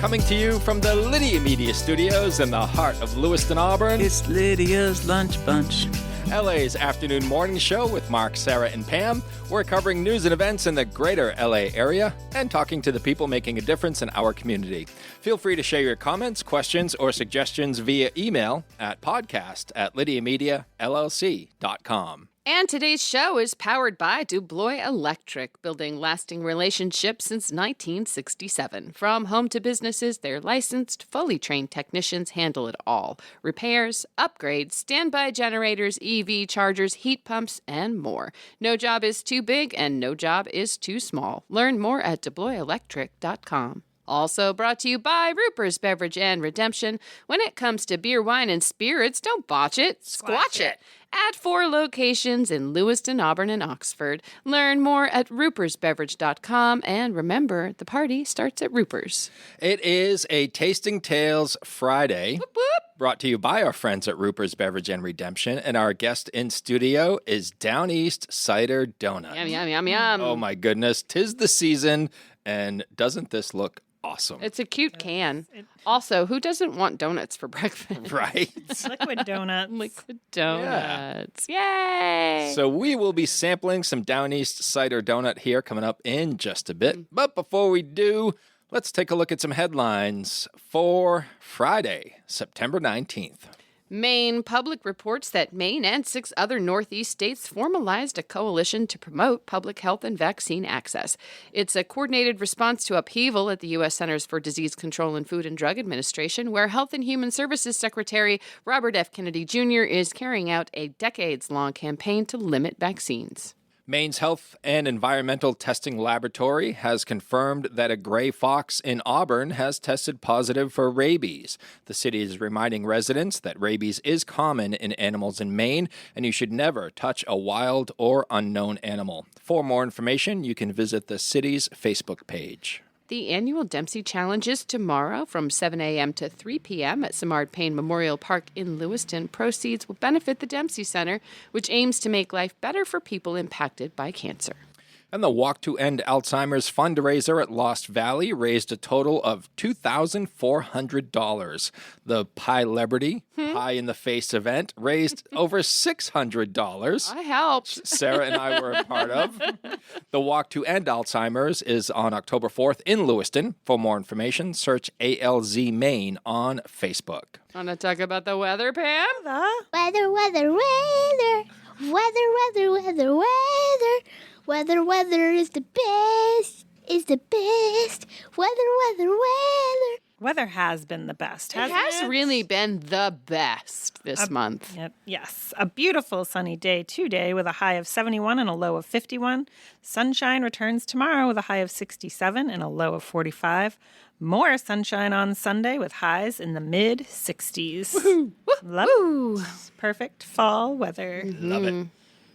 coming to you from the Lydia Media Studios in the heart of Lewiston, Auburn. It's Lydia's Lunch Bunch. LA's afternoon morning show with Mark, Sarah, and Pam. We're covering news and events in the greater LA area and talking to the people making a difference in our community. Feel free to share your comments, questions, or suggestions via email at podcast@lydiamediallc.com. And today's show is powered by Dubois Electric, building lasting relationships since 1967. From home to businesses, their licensed, fully trained technicians handle it all. Repairs, upgrades, standby generators, EV chargers, heat pumps, and more. No job is too big and no job is too small. Learn more at DuboisElectric.com. Also brought to you by Roopers Beverage and Redemption. When it comes to beer, wine, and spirits, don't botch it, squatch it. At 4 locations in Lewiston, Auburn, and Oxford. Learn more at roopersbeverage.com. And remember, the party starts at Roopers. It is a Tasting Tales Friday. Whoop, whoop. Brought to you by our friends at Roopers Beverage and Redemption. And our guest in studio is Downeast Cider Donut. Yum, yum, yum, yum. Oh my goodness, 'tis the season, and doesn't this look awesome? It's a cute can. Also, who doesn't want donuts for breakfast? Right? Liquid donuts. Liquid donuts. Yay! So we will be sampling some Downeast Cider Donut here coming up in just a bit. But before we do, let's take a look at some headlines for Friday, September 19th. Maine Public reports that Maine and 6 other Northeast states formalized a coalition to promote public health and vaccine access. It's a coordinated response to upheaval at the U.S. Centers for Disease Control and Food and Drug Administration, where Health and Human Services Secretary Robert F. Kennedy Jr. is carrying out a decades-long campaign to limit vaccines. Maine's Health and Environmental Testing Laboratory has confirmed that a gray fox in Auburn has tested positive for rabies. The city is reminding residents that rabies is common in animals in Maine, and you should never touch a wild or unknown animal. For more information, you can visit the city's Facebook page. The annual Dempsey Challenge is tomorrow from 7 a.m. to 3 p.m. at Simard Payne Memorial Park in Lewiston. Proceeds will benefit the Dempsey Center, which aims to make life better for people impacted by cancer. And the Walk to End Alzheimer's fundraiser at Lost Valley raised a total of $2,400. The Pie-lebrity, Pie in the Face event raised over $600. I helped. Sarah and I were a part of. The Walk to End Alzheimer's is on October 4th in Lewiston. For more information, search ALZ Maine on Facebook. Want to talk about the weather, Pam? Weather, weather, weather. Weather, weather, weather, weather. Weather, weather is the best, is the best. Weather, weather, weather. Weather has been the best, It hasn't has really been the best this month. Yep, yes. A beautiful sunny day today with a high of 71 and a low of 51. Sunshine returns tomorrow with a high of 67 and a low of 45. More sunshine on Sunday with highs in the mid-60s. Woohoo! Love Woo! perfect fall weather. Love it.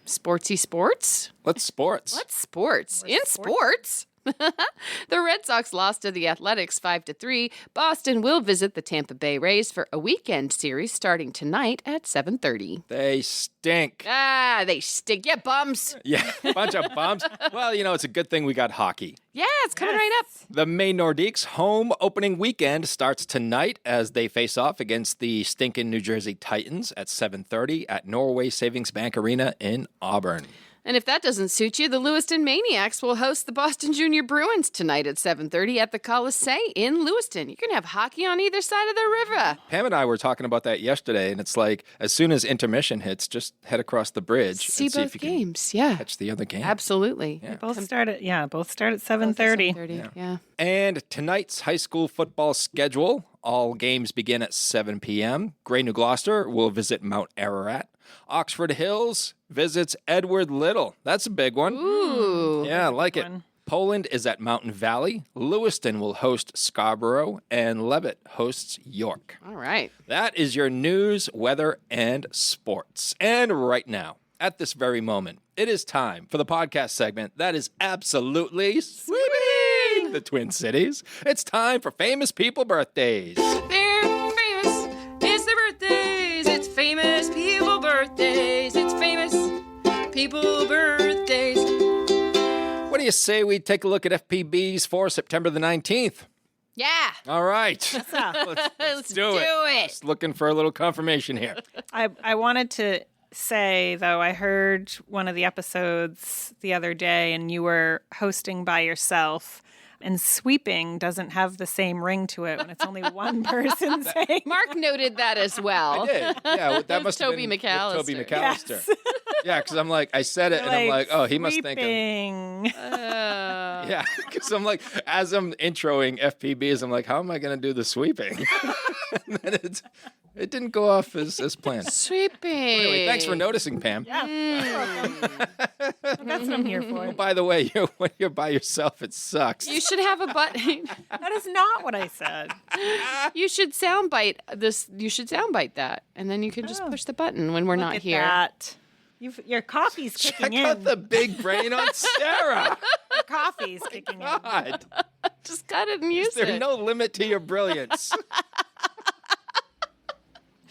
Sportsy sports? Let's sports. What sports? In sports? The Red Sox lost to the Athletics 5-3. Boston will visit the Tampa Bay Rays for a weekend series starting tonight at 7:30. They stink. They stink. Yeah, bums. Yeah, bunch of bums. Well, it's a good thing we got hockey. Yeah, it's coming right up. The Maine Nordiques' home opening weekend starts tonight as they face off against the stinking New Jersey Titans at 7:30 at Norway Savings Bank Arena in Auburn. And if that doesn't suit you, the Lewiston Maniacs will host the Boston Junior Bruins tonight at 7:30 at the Coliseum in Lewiston. You're going to have hockey on either side of the river. Pam and I were talking about that yesterday, and it's like, as soon as intermission hits, just head across the bridge See and see both if you can games, yeah. catch the other game. Absolutely. Yeah. Both start at 7:30. 7:30, yeah. And tonight's high school football schedule, all games begin at 7 p.m. Gray New Gloucester will visit Mount Ararat. Oxford Hills visits Edward Little. That's a big one. Ooh. Yeah, I like it. one. Poland is at Mountain Valley. Lewiston will host Scarborough, and Levitt hosts York. All right. That is your news, weather, and sports. And right now, at this very moment, it is time for the podcast segment that is absolutely sweeping the Twin Cities. It's time for Famous People Birthdays. They're famous. It's their birthdays. It's famous people birthdays. It's famous people birthdays. What do you say we take a look at FPBs for September the 19th? Yeah. All right. Let's do it. Just looking for a little confirmation here. I wanted to say, though, I heard one of the episodes the other day and you were hosting by yourself, and sweeping doesn't have the same ring to it when it's only one person saying. Mark noted that as well. I did. Yeah, that must have Toby been with McAllister. Toby McAllister. Yes. Yeah, because I'm like, I said it, and I'm like, oh, he must think I'm... sweeping. Yeah, because I'm like, as I'm introing FPBs, I'm like, how am I going to do the sweeping? And then it didn't go off as planned. Sweeping. Anyway, thanks for noticing, Pam. Yeah. That's what I'm here for. By the way, when you're by yourself, it sucks. You should have a button. That is not what I said. You should soundbite this. You should soundbite that, and then you can just push the button when we're not Look at here. that. Your coffee's kicking Check in. out the big brain on Sarah. Your coffee's kicking in. God, Just cut it and use there's it. no limit to your brilliance.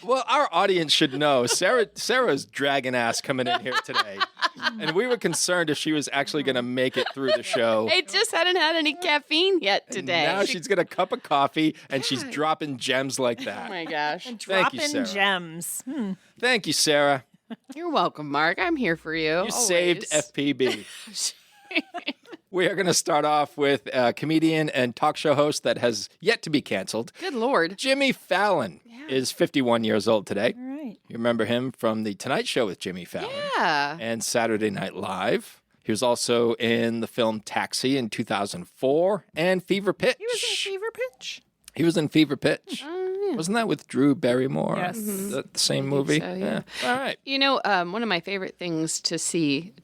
Well, our audience should know Sarah's dragon ass coming in here today. And we were concerned if she was actually going to make it through the show. I just hadn't had any caffeine yet today. Now she's got a cup of coffee and she's dropping gems like that. Oh my gosh. Thank Dropping you, Sarah. gems. Thank you, Sarah. You're welcome, Mark. I'm here for you. You saved always. FPB. We are going to start off with a comedian and talk show host that has yet to be canceled. Good Lord. Jimmy Fallon is 51 years old today. All right. You remember him from The Tonight Show with Jimmy Fallon Yeah. and Saturday Night Live. He was also in the film Taxi in 2004 and Fever Pitch. He was in Fever Pitch. He was in Fever Pitch. Wasn't that with Drew Barrymore? Yes. The same movie? so, yeah. All right. You know, one of my favorite things to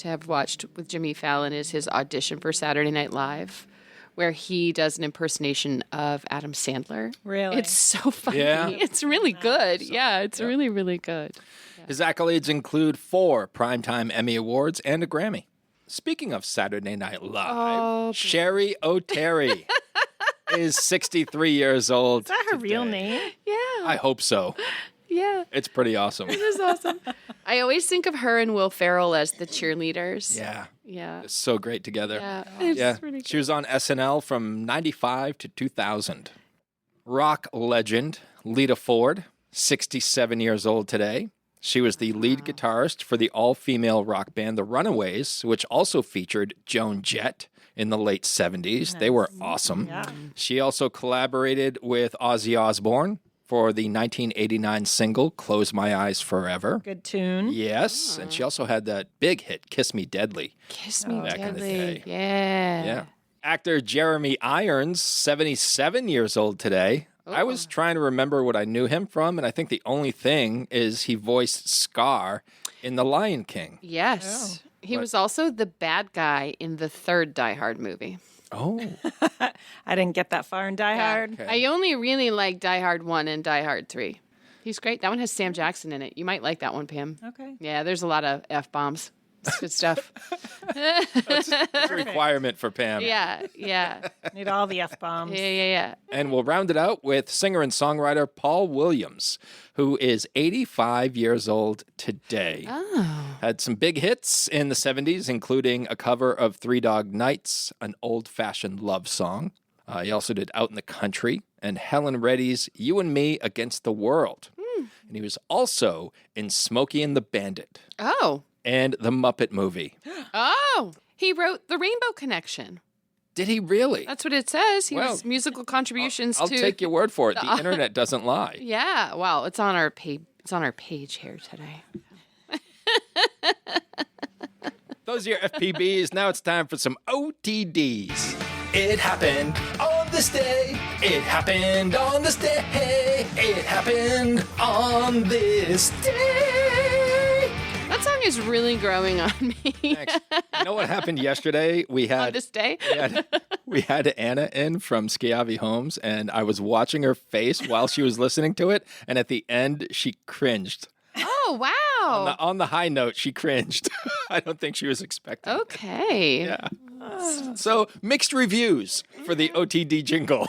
have watched with Jimmy Fallon is his audition for Saturday Night Live, where he does an impersonation of Adam Sandler. Really? It's so funny. Yeah. It's really good. Yeah, it's really, really good. His accolades include 4 Primetime Emmy Awards and a Grammy. Speaking of Saturday Night Live, Sherry O'Terry is 63 years old. Is that her real today. name? Yeah. I hope so. Yeah. It's pretty awesome. It is awesome. I always think of her and Will Ferrell as the cheerleaders. Yeah. Yeah. It's so great together. Yeah. It's Yeah. really She was on SNL from 95 to 2000. Rock legend Lita Ford, 67 years old today. She was the lead guitarist for the all-female rock band The Runaways, which also featured Joan Jett in the late 70s. They were awesome. Yeah. She also collaborated with Ozzy Osbourne for the 1989 single Close My Eyes Forever. Good tune. Yes, and she also had that big hit, Kiss Me Deadly. Kiss Me Back in the Deadly. day. Yeah. Yeah. Actor Jeremy Irons, 77 years old today. I was trying to remember what I knew him from, and I think the only thing is he voiced Scar in The Lion King. Yes. He What? was also the bad guy in the third Die Hard movie. Oh. I didn't get that far in Die Hard. Okay. I only really like Die Hard 1 and Die Hard 3. He's great. That one has Sam Jackson in it. You might like that one, Pam. Okay. Yeah, there's a lot of F-bombs. It's good stuff. That's a requirement for Pam. Yeah. Need all the F-bombs. Yeah. And we'll round it out with singer and songwriter Paul Williams, who is 85 years old today. Oh. Had some big hits in the 70s, including a cover of Three Dog Nights, an old-fashioned love song. He also did Out in the Country and Helen Reddy's You and Me Against the World. And he was also in Smokey and the Bandit Oh. and The Muppet Movie. Oh. He wrote The Rainbow Connection. Did he really? That's what it says. He Well, was musical contributions I'll to. take your word for it. The internet doesn't lie. Yeah. Well, it's on our page. It's on our page here today. Those are your FPBs. Now it's time for some OTDs. It happened on this day. It happened on this day. It happened on this day. That song is really growing on me. Thanks. You know what happened yesterday? We On had this day. we had Anna in from Schiavi Homes, and I was watching her face while she was listening to it, and at the end, she cringed. Oh, wow. On the high note, she cringed. I don't think she was expecting it. Okay. Yeah. So, mixed reviews for the OTD jingle.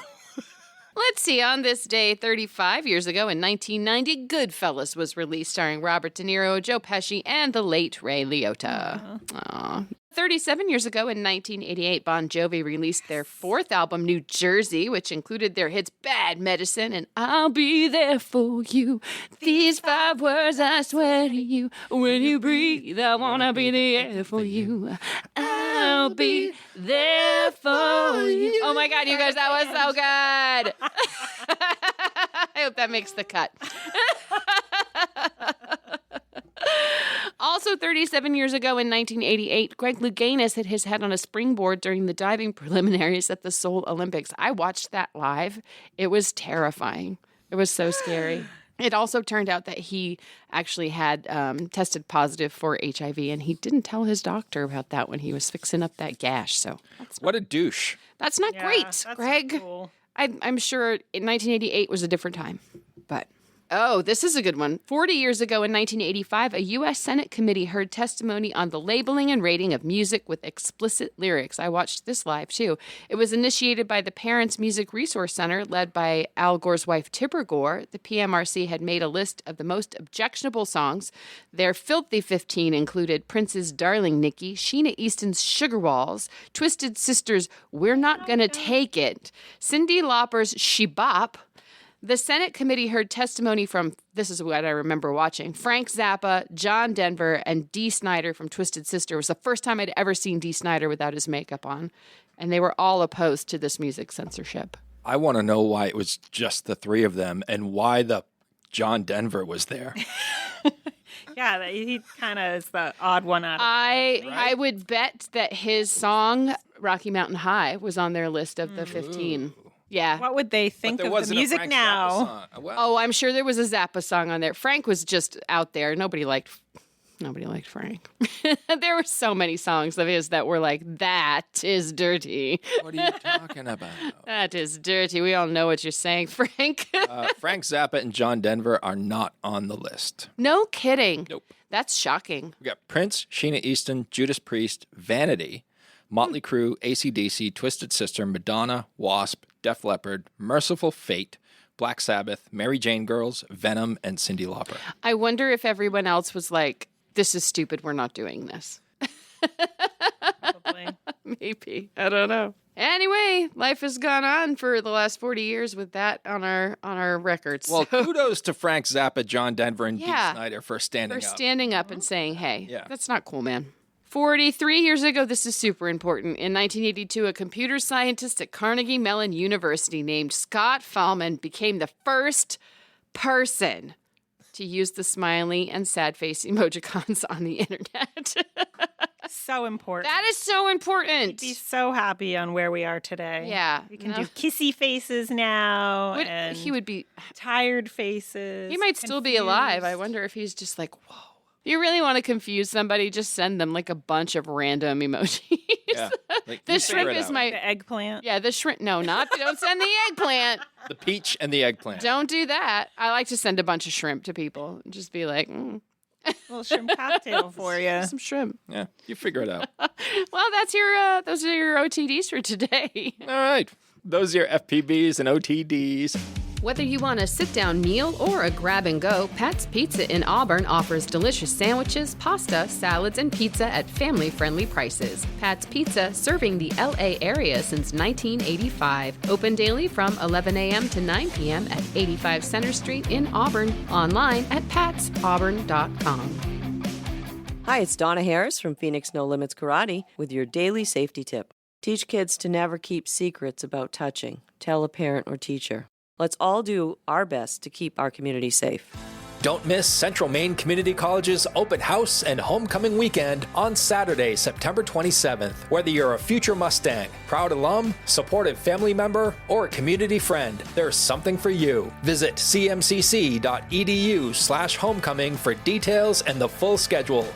Let's see. On this day, 35 years ago in 1990, Goodfellas was released, starring Robert De Niro, Joe Pesci, and the late Ray Liotta. Aww. 37 years ago in 1988, Bon Jovi released their fourth album, New Jersey, which included their hits Bad Medicine and I'll Be There For You. These 5 words I swear to you. When you breathe, I want to be the air for you. I'll be there for you. Oh my God, you guys, that was so good. I hope that makes the cut. Also, 37 years ago in 1988, Greg Louganis hit his head on a springboard during the diving preliminaries at the Seoul Olympics. I watched that live. It was terrifying. It was so scary. It also turned out that he actually had tested positive for HIV, and he didn't tell his doctor about that when he was fixing up that gash. So What a douche. that's not great, that's Greg. not cool. I'm sure in 1988 was a different time, but... Oh, this is a good one. 40 years ago in 1985, a U.S. Senate committee heard testimony on the labeling and rating of music with explicit lyrics. I watched this live, too. It was initiated by the Parents Music Resource Center, led by Al Gore's wife, Tipper Gore. The PMRC had made a list of the most objectionable songs. Their filthy 15 included Prince's Darling Nikki, Sheena Easton's Sugar Walls, Twisted Sister's We're Not Gonna Take It, Cyndi Lauper's She Bop. The Senate committee heard testimony from, this is what I remember watching, Frank Zappa, John Denver, and Dee Snider from Twisted Sister. It was the first time I'd ever seen Dee Snider without his makeup on. And they were all opposed to this music censorship. I want to know why it was just the 3 of them and why the John Denver was there. Yeah, he kind of is the odd one out. I would bet that his song, Rocky Mountain High, was on their list of the 15. Yeah. What would they think of the music now? Oh, I'm sure there was a Zappa song on there. Frank was just out there. Nobody liked Frank. There were so many songs of his that were like, that is dirty. What are you talking about? That is dirty. We all know what you're saying, Frank. Frank Zappa and John Denver are not on the list. No kidding. Nope. That's shocking. We got Prince, Sheena Easton, Judas Priest, Vanity, Motley Crue, AC/DC, Twisted Sister, Madonna, Wasp, Def Leppard, Merciful Fate, Black Sabbath, Mary Jane Girls, Venom, and Cyndi Lauper. I wonder if everyone else was like, this is stupid. We're not doing this. Probably. Maybe. I don't know. Anyway, life has gone on for the last 40 years with that on our records. Well, kudos to Frank Zappa, John Denver, and Dee Snider for standing for up. standing up and saying, hey, Yeah. that's not cool, man. 43 years ago, this is super important. In 1982, a computer scientist at Carnegie Mellon University named Scott Fahlman became the first person to use the smiley and sad face emojicons on the internet. So important. That is so important. Be so happy on where we are today. Yeah. We can do kissy faces now and He would be... tired faces. He might still be alive. I wonder if he's just like, whoa. If you really want to confuse somebody, just send them like a bunch of random emojis. Yeah. Like, The you shrimp figure it is out. my... The eggplant. Yeah, the shrimp. No, don't send the eggplant. The peach and the eggplant. Don't do that. I like to send a bunch of shrimp to people. Just be like, Little shrimp cocktail for you. some shrimp. Yeah, you figure it out. Well, that's your those are your OTDs for today. All right. Those are your FPBs and OTDs. Whether you want a sit-down meal or a grab-and-go, Pat's Pizza in Auburn offers delicious sandwiches, pasta, salads, and pizza at family-friendly prices. Pat's Pizza, serving the L.A. area since 1985. Open daily from 11 a.m. to 9 p.m. at 85 Center Street in Auburn. Online at patsauburn.com. Hi, it's Donna Harris from Phoenix No Limits Karate with your daily safety tip. Teach kids to never keep secrets about touching. Tell a parent or teacher. Let's all do our best to keep our community safe. Don't miss Central Maine Community College's open house and homecoming weekend on Saturday, September 27th. Whether you're a future Mustang, proud alum, supportive family member, or a community friend, there's something for you. Visit cmcc.edu/homecoming for details and the full schedule.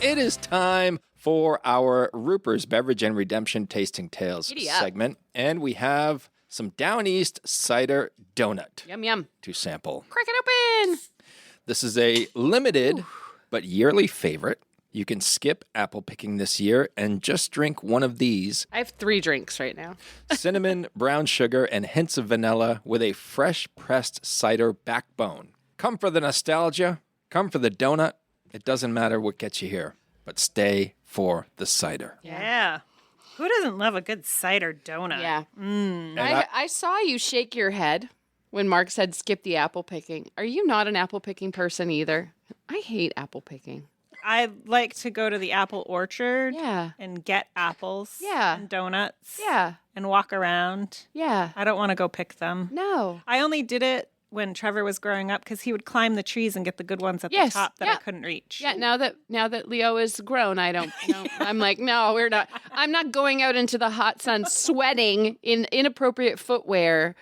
It is time for our Roopers Beverage and Redemption Tasting Tales Giddy up. segment, and we have some Downeast Cider Donut Yum, yum. to sample. Crack it open. This is a limited but yearly favorite. You can skip apple picking this year and just drink one of these: I have 3 drinks right now. cinnamon, brown sugar, and hints of vanilla with a fresh pressed cider backbone. Come for the nostalgia. Come for the donut. It doesn't matter what gets you here, but stay for the cider. Yeah. Who doesn't love a good cider donut? Yeah. And I saw you shake your head when Mark said skip the apple picking. Are you not an apple picking person either? I hate apple picking. I like to go to the apple orchard Yeah. and get apples Yeah. and donuts Yeah. and walk around. Yeah. I don't want to go pick them. No. I only did it when Trevor was growing up because he would climb the trees and get the good ones at Yes. the top that I Yeah. couldn't reach. Yeah, now that Leo is grown, I don't know. I'm like, no, we're not. I'm not going out into the hot sun sweating in inappropriate footwear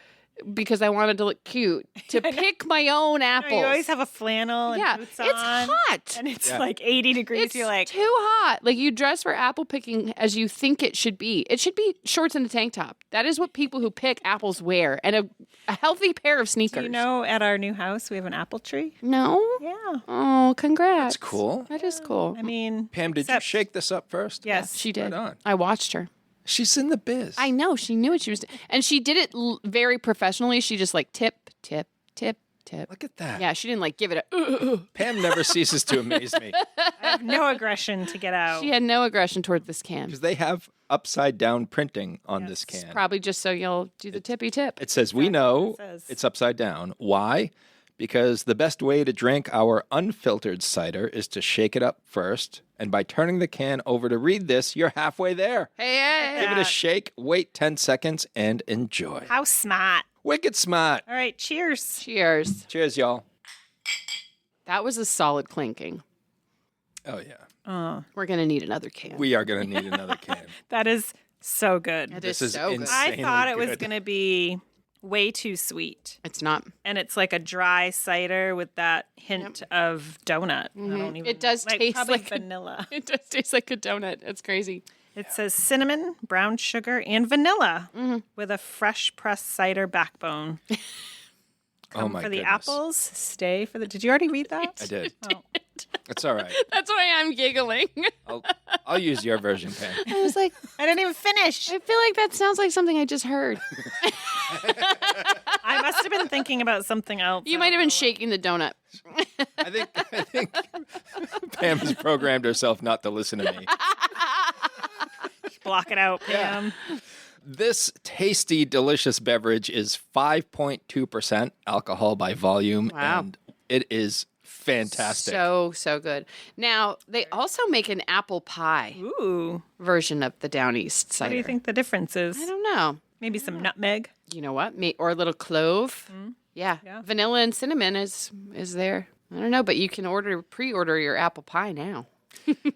because I wanted to look cute to pick my own You know, apples. you always have a flannel and yeah, boots it's on. hot. And it's Yeah. like 80 degrees. It's You're like, too hot. Like you dress for apple picking as you think it should be. It should be shorts and a tank top. That is what people who pick apples wear, and a healthy pair of sneakers. do you know at our new house we have an apple tree? No. Yeah. Oh, congrats. That's cool. That is cool. I mean, Pam, did you except- shake this up first? Yes. She did. Right on. I watched her. She's in the biz. I know. She knew what she was doing. And she did it very professionally. She just like tip, tip, tip, tip. Look at that. Yeah, she didn't like give it a. Pam never ceases to amaze me I have no aggression to get out. She had no aggression toward this can. because they have upside down printing on this It's can. probably just so you'll do the tippy tip. It says, we know it says. it's upside down. Why? Because the best way to drink our unfiltered cider is to shake it up first. And by turning the can over to read this, you're halfway there. Hey, Give it a shake, wait 10 seconds, and enjoy. How smart. Wicked smart. All right, cheers. cheers. Cheers, y'all. That was a solid clinking. Oh, yeah. We're going to need another can. We are going to need another can. That is so good. It This is is so good. insane. I thought it was good. going to be way too sweet. It's not. And it's like a dry cider with that hint of donut. I don't even It does like, taste probably like vanilla. It does taste like a donut. It's crazy. It says cinnamon, brown sugar, and vanilla with a fresh pressed cider backbone. Come my for the goodness. apples, stay for the. Did you already read that? I did. Oh. It's all right. That's why I'm giggling. I'll use your version, Pam. I was like, I didn't even finish. I feel like that sounds like something I just heard. I must have been thinking about something else. You might have been shaking the donut. I think Pam has programmed herself not to listen to me. Block it out, Pam. This tasty, delicious beverage is 5.2% alcohol by volume, Wow. and it is fantastic. So good. Now, they also make an apple pie Ooh. version of the Downeast What cider. do you think the difference is? I don't know. Maybe some nutmeg. You know what? Or a little clove. Yeah. Yeah. Vanilla and cinnamon is there. I don't know, but you can pre-order your apple pie now.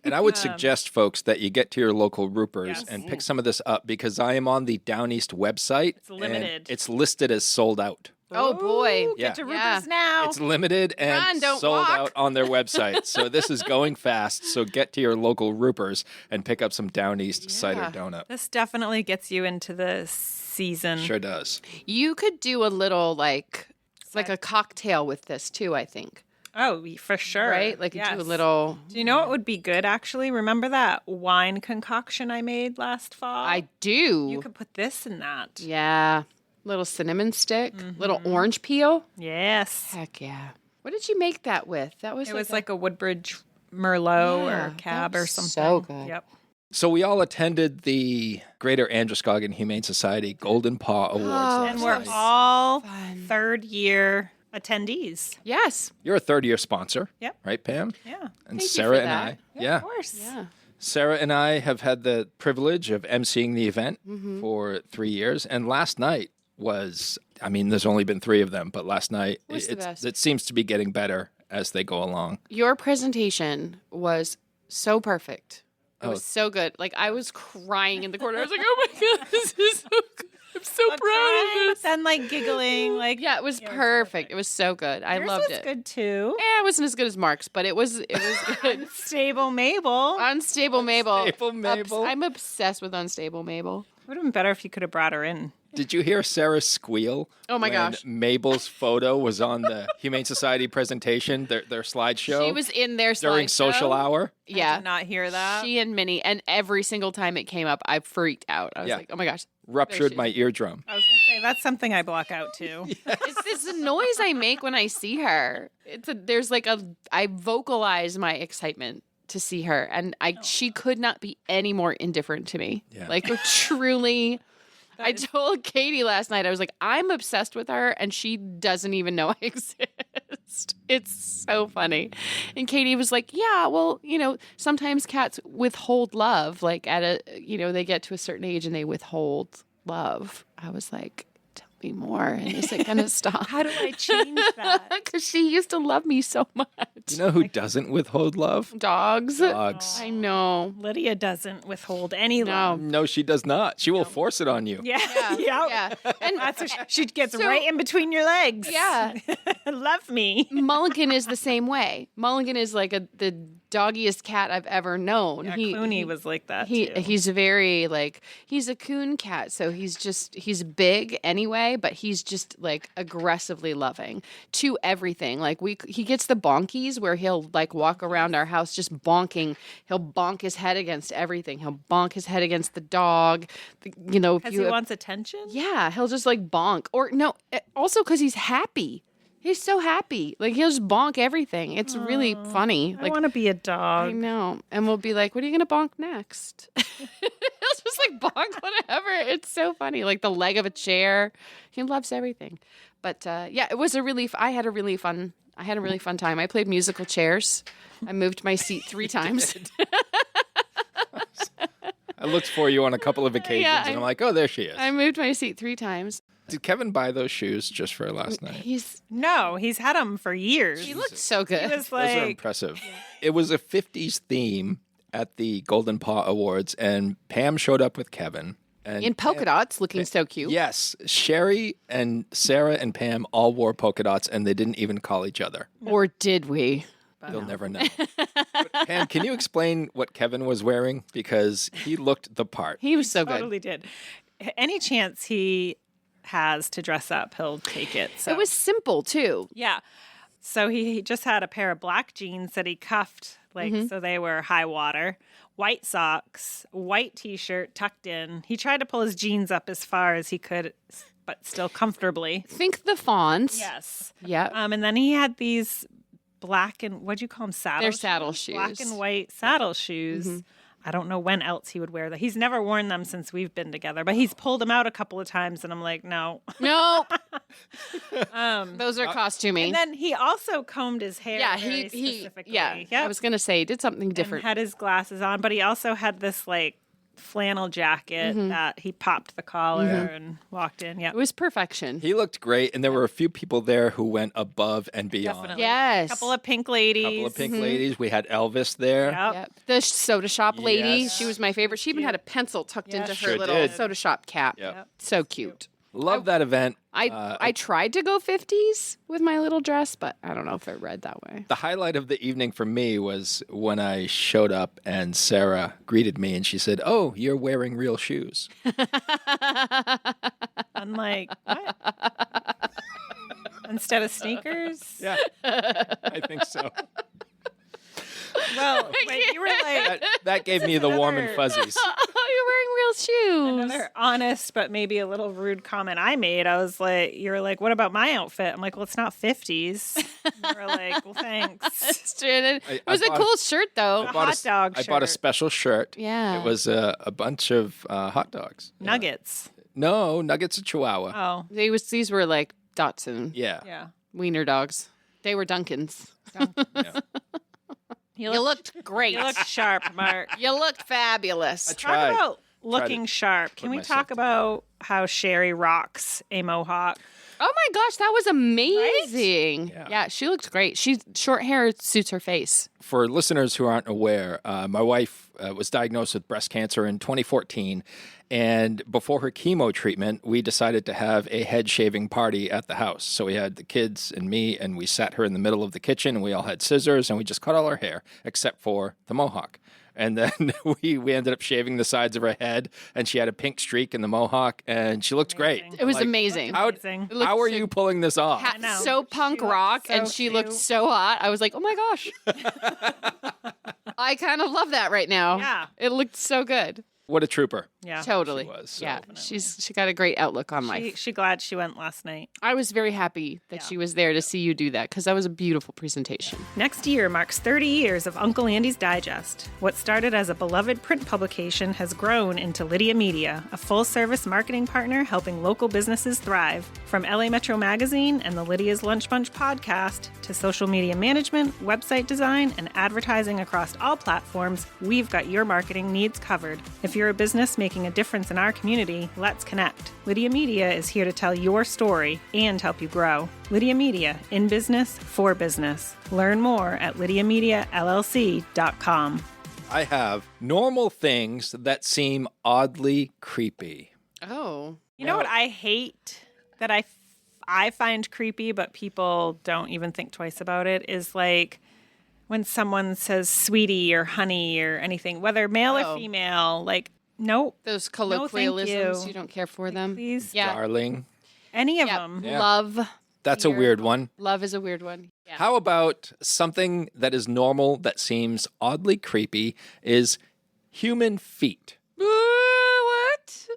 And I would suggest, folks, that you get to your local Roopers Yes. and pick some of this up because I am on the Downeast website. It's limited. And it's listed as sold out. Oh, boy. Ooh, Yeah. Get to Roopers Yeah. now. It's limited and Run, don't sold walk. out on their website. So this is going fast. So get to your local Roopers and pick up some Downeast cider donut. This definitely gets you into the season. Sure does. You could do a little like a cocktail with this too, I think. Oh, for sure. Right? Like Yes. do a little Do you know what would be good, actually? Remember that wine concoction I made last fall? I do. You could put this in that. Yeah. Little cinnamon stick, little orange peel. Yes. Heck yeah. What did you make that with? That was It was like a Woodbridge Merlot Yeah, or Cab that or was something. so good. Yep. So we all attended the Greater Androscoggin Humane Society Golden Paw Awards last And we're night. all fun. third year attendees. Yes. You're a third-year sponsor, Yep. right, Pam? Yeah. And Thank you Sarah for and that. I. Yeah. Of course. Yeah. Sarah and I have had the privilege of emceeing the event for 3 years. And last night was, I mean, there's only been 3 of them, but last night Was the best. it seems to be getting better as they go along. Your presentation was so perfect. It Oh. was so good. Like I was crying in the corner. I was like, "Oh my god, this is so good. I'm so proud of But this." then like giggling, like Yeah, it was perfect. It was so good. I yours loved was it. good too. Yeah, it wasn't as good as Mark's, but it was good. Stable Mabel. Unstable Mabel. Unstable Mabel. I'm obsessed with Unstable Mabel. Would have been better if you could have brought her in Did you hear Sarah squeal? Oh, my when gosh. Mabel's photo was on the Humane Society presentation, their slideshow. She was in their during slideshow. social hour. Yeah. I did not hear that. She and Minnie, and every single time it came up, I freaked out. I was Yeah. like, oh my gosh. Ruptured she my eardrum. I was going to say, that's something I block out too. It's this noise I make when I see her. I vocalize my excitement to see her, and she could not be any more indifferent to me. Yeah. Like truly. I told Katie last night, I was like, I'm obsessed with her, and she doesn't even know I exist. It's so funny. And Katie was like, yeah, well, sometimes cats withhold love. Like they get to a certain age and they withhold love. I was like, tell me more. And is it going to stop? How do I change that? Because she used to love me so much. You know who doesn't withhold love? Dogs. Dogs. I know. Lydia doesn't withhold any love. No, she does not. She will force it on you. Yeah. Yeah. And That's what she gets So- right in between your legs. yeah. Love me. Mulligan is the same way. Mulligan is like the doggiest cat I've ever known. Yeah, Clooney was like that too. He's very he's a coon cat, so he's big anyway, but he's just like aggressively loving to everything. Like he gets the bonkies where he'll like walk around our house just bonking. He'll bonk his head against everything. He'll bonk his head against the dog. Because he wants attention? Yeah, he'll just like bonk. Or no, also because he's happy. He's so happy. Like he'll just bonk everything. It's really funny. I Like want to be a I dog. know. And we'll be like, what are you going to bonk next? He'll just like bonk whatever. It's so funny. Like the leg of a chair. He loves everything. But it was I had a really fun time. I played musical chairs. I moved my seat 3 times. I looked for you on a couple of occasions, and I'm like, oh, there she is. I moved my seat 3 times. Did Kevin buy those shoes just for last night? No, he's had them for years. He looked so good. He was Those are like, impressive. It was a 50s theme at the Golden Paw Awards, and Pam showed up with Kevin. And In polka dots, looking so cute. Yes, Sherry and Sarah and Pam all wore polka dots, and they didn't even call each other. Or did we? You'll never know. But Pam, can you explain what Kevin was wearing? Because he looked the part. He was so good. totally did. Any chance he has to dress up, he'll take it. So. It was simple, too. Yeah. So he just had a pair of black jeans that he cuffed, so they were high water, white socks, white T-shirt tucked in. He tried to pull his jeans up as far as he could, but still comfortably. Think the fawns. Yes. Yeah. And then he had these black and, what'd you call them, saddle They're shoes? saddle shoes. Black and white saddle shoes. I don't know when else he would wear that. He's never worn them since we've been together, but he's pulled them out a couple of times, and I'm like, no. Nope. Those are costuming. And then he also combed his hair yeah, very he specifically. yeah. Yep. I was gonna say he did something And different. had his glasses on, but he also had this like flannel jacket that he popped the collar and walked in. Yeah, It was perfection. He looked great, and there were a few people there who went above and beyond. definitely. Yes. A couple of pink ladies. A couple of pink ladies. We had Elvis there. Yep. Yep. The soda shop lady, Yes. she was my favorite. She even had a pencil tucked into her Sure little did. soda shop cap. Yep. So cute. Love that event. I tried to go 50s with my little dress, but I don't know if it read that way. The highlight of the evening for me was when I showed up and Sarah greeted me and she said, "Oh, you're wearing real shoes." I'm like, what? Instead of sneakers? Yeah, I think so. Well, wait, you were like That gave me the warm and fuzzies. Oh, you're wearing real shoes. another honest but maybe a little rude comment I made. I was like, you were like, what about my outfit? I'm like, well, it's not 50s. You were like, well, thanks. It's true. It I was a bought- cool shirt, though. I bought hot dog I bought a shirt. special shirt. Yeah. It was a bunch of hot dogs. Nuggets. No, nuggets of Chihuahua. Oh, These were like Dotson Yeah. yeah. wiener dogs. They were Dunkins. Yeah. You looked great. You look sharp, Mark. You looked fabulous. I Talk tried. about looking sharp. Can we myself talk about how Sherry rocks a mohawk? Oh my gosh, that was amazing. Yeah. Yeah, she looked great. Short hair suits her face. For listeners who aren't aware, my wife was diagnosed with breast cancer in 2014. And before her chemo treatment, we decided to have a head shaving party at the house. So we had the kids and me, and we sat her in the middle of the kitchen, and we all had scissors, and we just cut all her hair, except for the mohawk. And then we ended up shaving the sides of her head, and she had a pink streak in the mohawk, and she looked great. It was Like, amazing. How, Amazing. looked how are so- you pulling this off? know. So punk She looked rock, so and she looked cute. so hot. I was like, oh my gosh. I kind of love that right now. Yeah. It looked so good. What a trooper. Yeah. Totally. She was, so- Yeah. She got a great outlook on life. She glad she went last night. I was very happy that she was there to see you do that because that was a beautiful presentation. Next year marks 30 years of Uncle Andy's Digest. What started as a beloved print publication has grown into Lydia Media, a full-service marketing partner helping local businesses thrive. From LA Metro Magazine and the Lydia's Lunch Bunch podcast to social media management, website design, and advertising across all platforms, we've got your marketing needs covered. If you're a business making a difference in our community, let's connect. Lydia Media is here to tell your story and help you grow. Lydia Media, in business, for business. Learn more at lydiamediallc.com. I have normal things that seem oddly creepy. Oh. You know what I hate that I find creepy, but people don't even think twice about it, is like when someone says sweetie or honey or anything, whether male Oh. or female, like, nope. Those thank colloquialisms, you. you don't care for them? Please. Yeah. Darling. Any of Yeah. them. Yeah. Love. That's a weird one. Love is a weird one. Yeah. How about something that is normal that seems oddly creepy is human feet? What?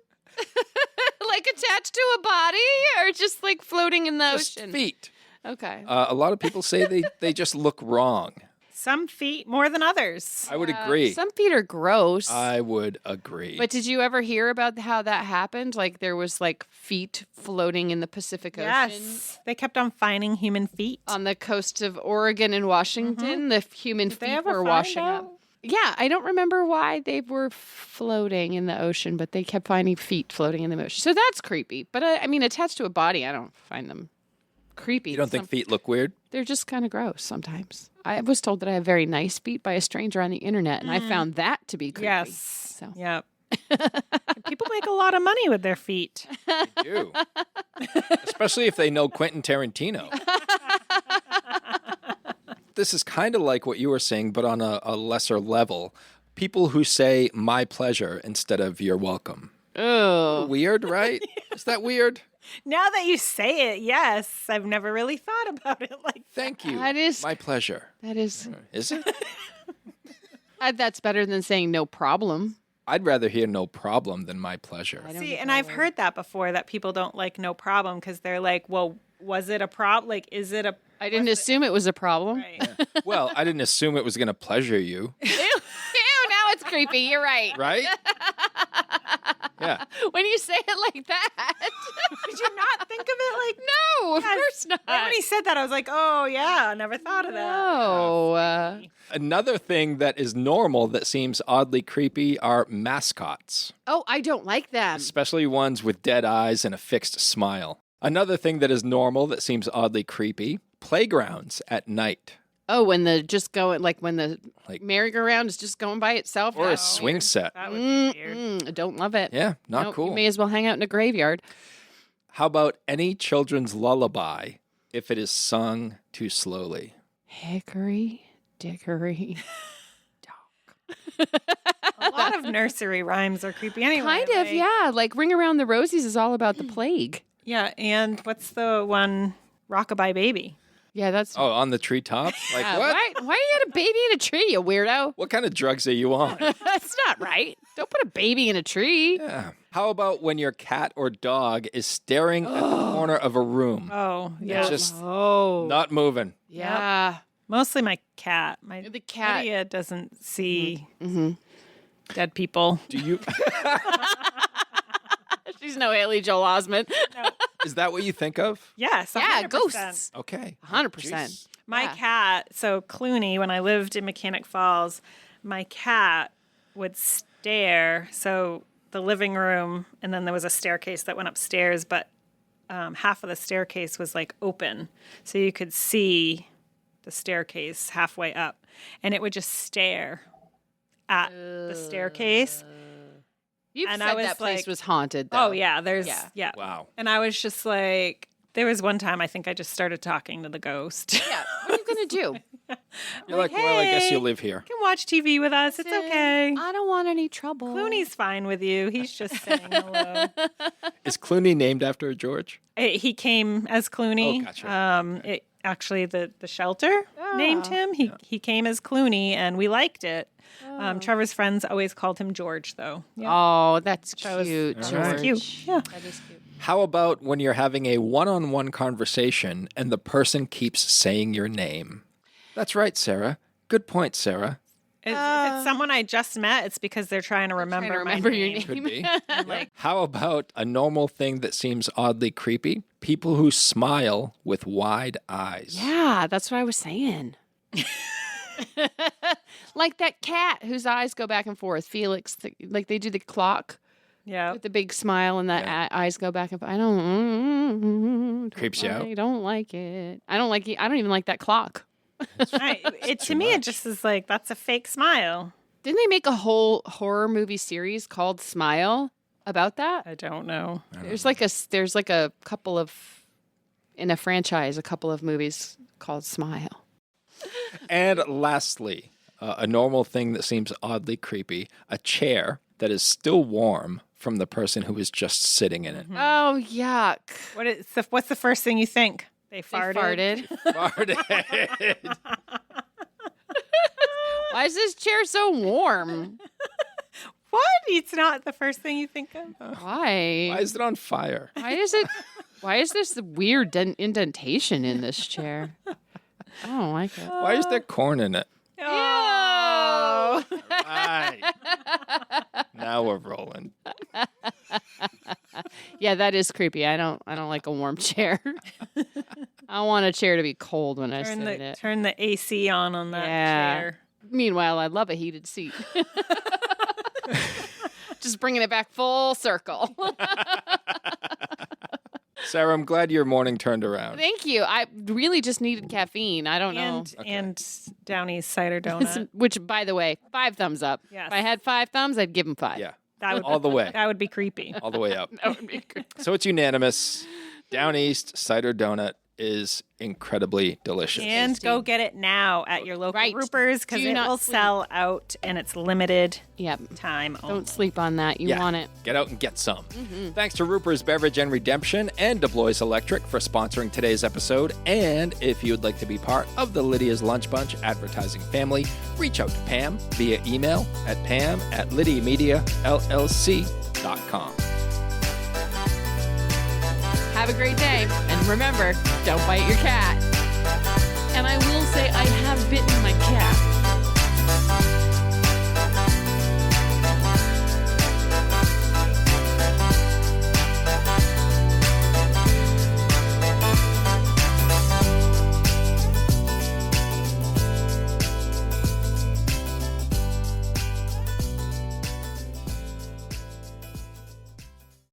Like attached to a body or just like floating in the Just ocean? feet. Okay. A lot of people say they just look wrong. Some feet more than others. I would agree. Some feet are gross. I would agree. But did you ever hear about how that happened? Like there was like feet floating in the Pacific Ocean Yes. They kept on finding human feet. on the coast of Oregon and Washington. The human Did they feet ever were find washing out? up. Yeah, I don't remember why they were floating in the ocean, but they kept finding feet floating in the ocean. So that's creepy. But I mean, attached to a body, I don't find them creepy. You don't think feet look weird? They're just kind of gross sometimes. I was told that I have very nice feet by a stranger on the internet, and I found that to be creepy. Yes. So. Yep. People make a lot of money with their feet. They do. Especially if they know Quentin Tarantino. This is kind of like what you were saying, but on a lesser level. People who say my pleasure instead of you're welcome. Oh. Weird, right? Is that weird? Now that you say it, yes. I've never really thought about it like Thank you. That is- my pleasure. That is, Is it? that's better than saying no problem. I'd rather hear no problem than my pleasure. I don't See, think and I I've would. heard that before, that people don't like no problem because they're like, well, was it a problem? Like, is it a... I didn't assume it was a problem. Right. Well, I didn't assume it was going to pleasure you, Ew, now it's creepy. You're right. right? Yeah. When you say it like that. Did you not think of it like... No, of course not. Right when he said that, I was like, oh, yeah, I never thought of that. No. Another thing that is normal that seems oddly creepy are mascots, Oh, I don't like them. especially ones with dead eyes and a fixed smile. Another thing that is normal that seems oddly creepy, playgrounds at night. Oh, when the just going, like when the Like- merry-go-round is just going by itself. Or a That's swing weird. set. That would be weird. I don't love it. Yeah, not Nope, cool. You may as well hang out in a graveyard. How about any children's lullaby if it is sung too slowly? Hickory, dickory. A lot of nursery rhymes are creepy anyway. Kind of, like- yeah. Like Ring Around the Rosies is all about the plague. Yeah, and what's the one, Rockabye Baby? Yeah, that's. Oh, on the treetop? Like Yeah, what? Why you got a baby in a tree, you weirdo? What kind of drugs are you on? That's not right. Don't put a baby in a tree. Yeah. How about when your cat or dog is staring at the corner of a room? Oh, yeah. Just Oh. not moving. Yeah. Mostly my cat. My The cat. Lydia doesn't see Mm-hmm. dead people. Do you She's no Haley Joel Osment. Is that what you think of? Yes, Yeah, 100%. ghosts. Okay. 100%. Jeez. My Yeah. cat, so Clooney, when I lived in Mechanic Falls, my cat would stare. So the living room, and then there was a staircase that went upstairs, but half of the staircase was like open. So you could see the staircase halfway up. And it would just stare at the staircase. You've And said I was that place like- was haunted, though. Oh, yeah, there's, Yeah. yeah. Wow. And I was just like, There was one time I think I just started talking to the ghost. Yeah. What are you going to do? You're like, well, I guess "Hey, you live here. You can watch TV with us. It's okay. I don't want any trouble. Clooney's fine with you. He's just saying hello. Is Clooney named after George? He came as Clooney. Oh, gotcha. Actually, the shelter named him. He came as Clooney, and we liked it. Trevor's friends always called him George, though. Yeah. Oh, that's was- cute, All George. right. Cute. Yeah. That is cute. How about when you're having a one-on-one conversation and the person keeps saying your name? That's right, Sarah. Good point, Sarah. If it's someone I just met, it's because they're trying to remember, my your name. name. Could be. Like, How about a normal thing that seems oddly creepy? People who smile with wide eyes. Yeah, that's what I was saying. Like that cat whose eyes go back and forth, Felix. Like they do the clock yeah. with the big smile and the eyes go back and forth. I don't. Creeps you out? I don't like it. I don't like it. I don't even like that clock. To me, it just is like, that's a fake smile. Didn't they make a whole horror movie series called Smile about that? I don't know. There's like a couple of in a franchise, a couple of movies called Smile. And lastly, a normal thing that seems oddly creepy, a chair that is still warm from the person who is just sitting in it. Oh, yuck. What's the first thing you think? They They farted. Farted. Why is this chair so warm? What? It's not the first thing you think of? Why? Why is it on fire? Why is it? Why is this weird indentation in this chair? I don't like it. Why is there corn in it? Oh. Right. Now we're rolling. Yeah, that is creepy. I don't like a warm chair. I want a chair to be cold when I sit in it. Turn the AC on that Yeah. chair. Meanwhile, I love a heated seat. Just bringing it back full circle. Sarah, I'm glad your morning turned around. Thank you. I really just needed caffeine. I don't know. And Downeast Cider Donut. Which, by the way, 5 thumbs up. Yes. If I had 5 thumbs, I'd give him 5. Yeah, That would all the way. That would be creepy. All the way up. That would be good. So it's unanimous. Downeast Cider Donut is incredibly delicious. And go get it now at your local Right. Roopers because Do it not will sleep. sell out and it's limited Yep. time only. Don't sleep on that. You Yeah. want it. Get out and get some. Thanks to Roopers Beverage and Redemption and DeBlois Electric for sponsoring today's episode. And if you'd like to be part of the Lydia's Lunch Bunch advertising family, reach out to Pam via email at pam@lydiamediallc.com. Have a great day. And remember, don't bite your cat. And I will say I have bitten my cat.